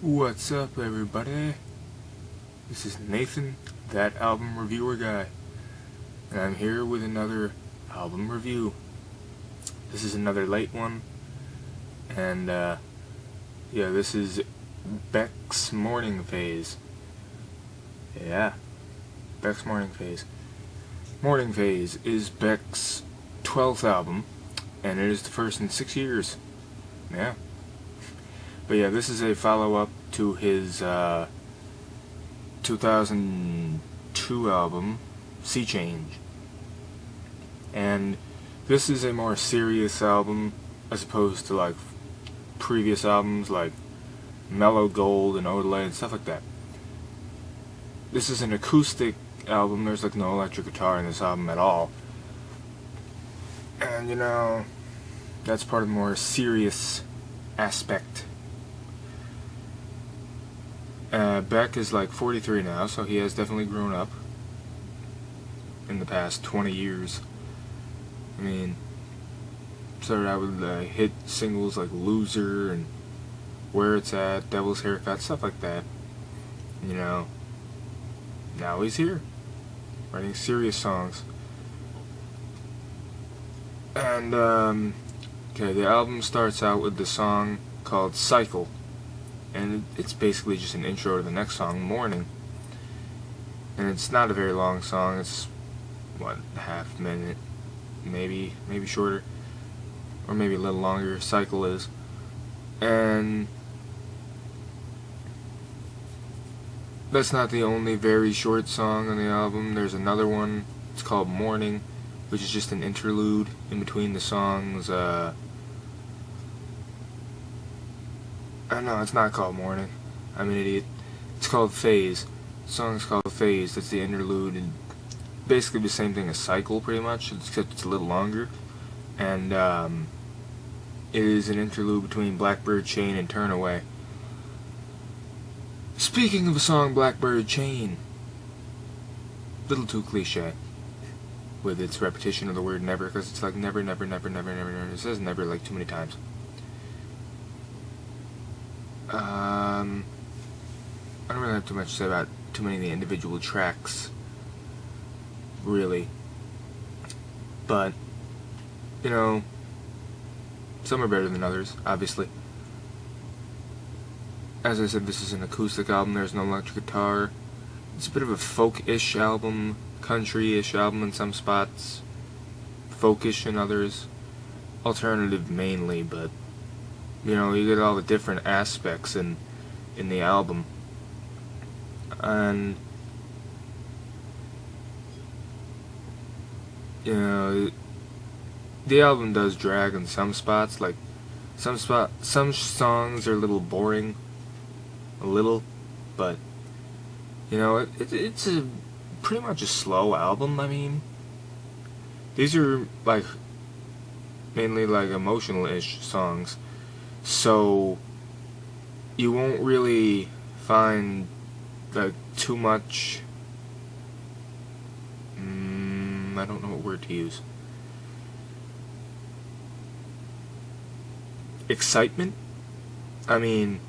What's up, everybody? This is Nathan, that album reviewer guy, and I'm here with another album review. This is another late one, and this is Beck's Morning Phase. Yeah, Beck's Morning Phase. Morning Phase is Beck's 12th album, and it is the first in 6 years. Yeah. But yeah, this is a follow-up to his 2002 album, Sea Change. And this is a more serious album as opposed to like previous albums like Mellow Gold and Odelay and stuff like that. This is an acoustic album. There's like no electric guitar in this album at all. And that's part of the more serious aspect. Beck is like 43 now, so he has definitely grown up in the past 20 years. I mean, started out with hit singles like Loser and Where It's At, Devil's Haircut, stuff like that. Now he's here, writing serious songs. And, the album starts out with the song called Cycle. And it's basically just an intro to the next song, Morning. And it's not a very long song. It's, half minute, maybe shorter. Or maybe a little longer, Cycle is. And that's not the only very short song on the album. There's another one, it's called Morning, which is just an interlude in between the songs. No, it's not called Morning. I'm an idiot. It's called Phase. The song is called Phase. That's the interlude. And basically the same thing as Cycle, pretty much, except it's a little longer. And it is an interlude between Blackbird, Chain, and Turn Away. Speaking of a song, Blackbird, Chain, little too cliche with its repetition of the word never, because it's like never, never, never, never, never, never. It says never like too many times. I don't really have too much to say about too many of the individual tracks, really. But, some are better than others, obviously. As I said, this is an acoustic album. There's no electric guitar. It's a bit of a folk-ish album, country-ish album in some spots, folk-ish in others, alternative mainly, but you get all the different aspects in the album. And the album does drag in some spots. Like some songs are a little boring, but it's a pretty much a slow album. I mean, these are like mainly like emotional-ish songs. So you won't really find like too much I don't know what word to use. Excitement? I mean,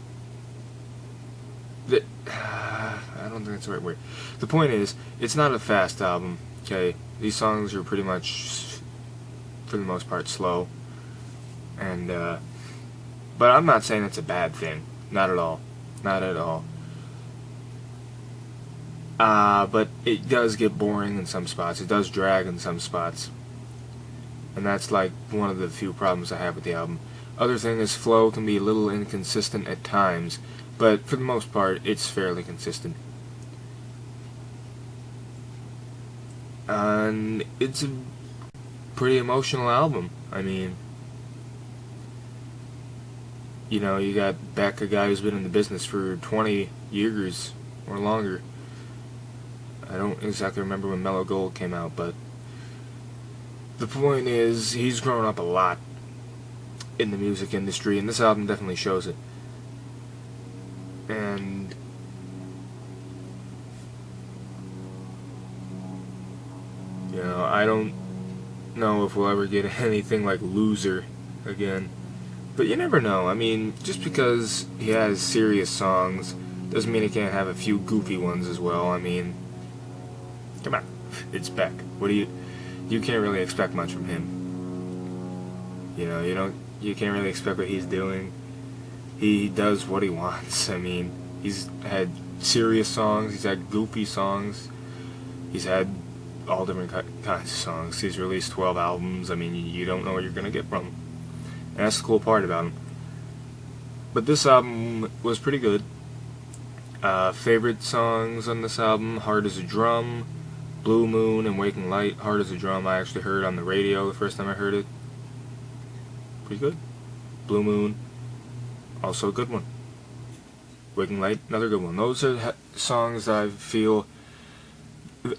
I don't think that's the right word. The point is, it's not a fast album, okay? These songs are pretty much, for the most part, slow. And, but I'm not saying it's a bad thing. Not at all. Not at all. But it does get boring in some spots. It does drag in some spots. And that's like one of the few problems I have with the album. Other thing is flow can be a little inconsistent at times, but for the most part, it's fairly consistent. And it's a pretty emotional album. I mean, you got Beck, a guy who's been in the business for 20 years or longer. I don't exactly remember when Mellow Gold came out, but the point is, he's grown up a lot in the music industry, and this album definitely shows it. And I don't know if we'll ever get anything like Loser again. But you never know. I mean, just because he has serious songs doesn't mean he can't have a few goofy ones as well. I mean, come on, it's Beck. You can't really expect much from him. You can't really expect what he's doing. He does what he wants. I mean, he's had serious songs, he's had goofy songs, he's had all different kinds of songs. He's released 12 albums. I mean, you don't know what you're going to get from him. And that's the cool part about him. But this album was pretty good. Favorite songs on this album: Hard as a Drum, Blue Moon, and Waking Light. Hard as a Drum I actually heard on the radio the first time I heard it. Pretty good. Blue Moon, also a good one. Waking Light, another good one. Those are songs that I feel.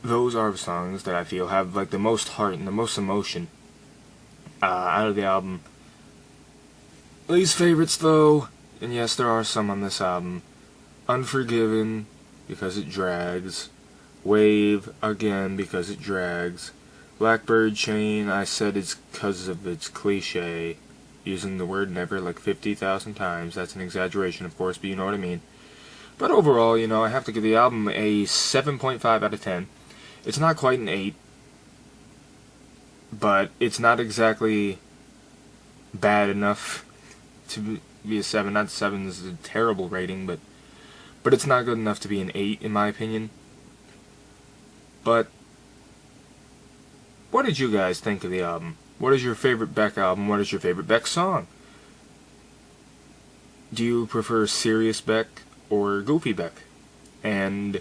Those are songs that I feel have like the most heart and the most emotion out of the album. Least favorites, though, and yes, there are some on this album: Unforgiven, because it drags. Wave, again, because it drags. Blackbird Chain, I said it's because of its cliche. Using the word never like 50,000 times. That's an exaggeration, of course, but you know what I mean. But overall, I have to give the album a 7.5 out of 10. It's not quite an 8, but it's not exactly bad enough to be a 7. Not 7 is a terrible rating, but it's not good enough to be an 8, in my opinion. But what did you guys think of the album? What is your favorite Beck album? What is your favorite Beck song? Do you prefer serious Beck or goofy Beck? And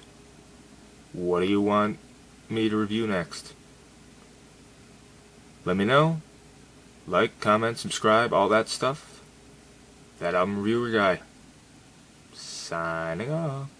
what do you want me to review next? Let me know. Like, comment, subscribe, all that stuff. That Album Reviewer Guy. Signing off.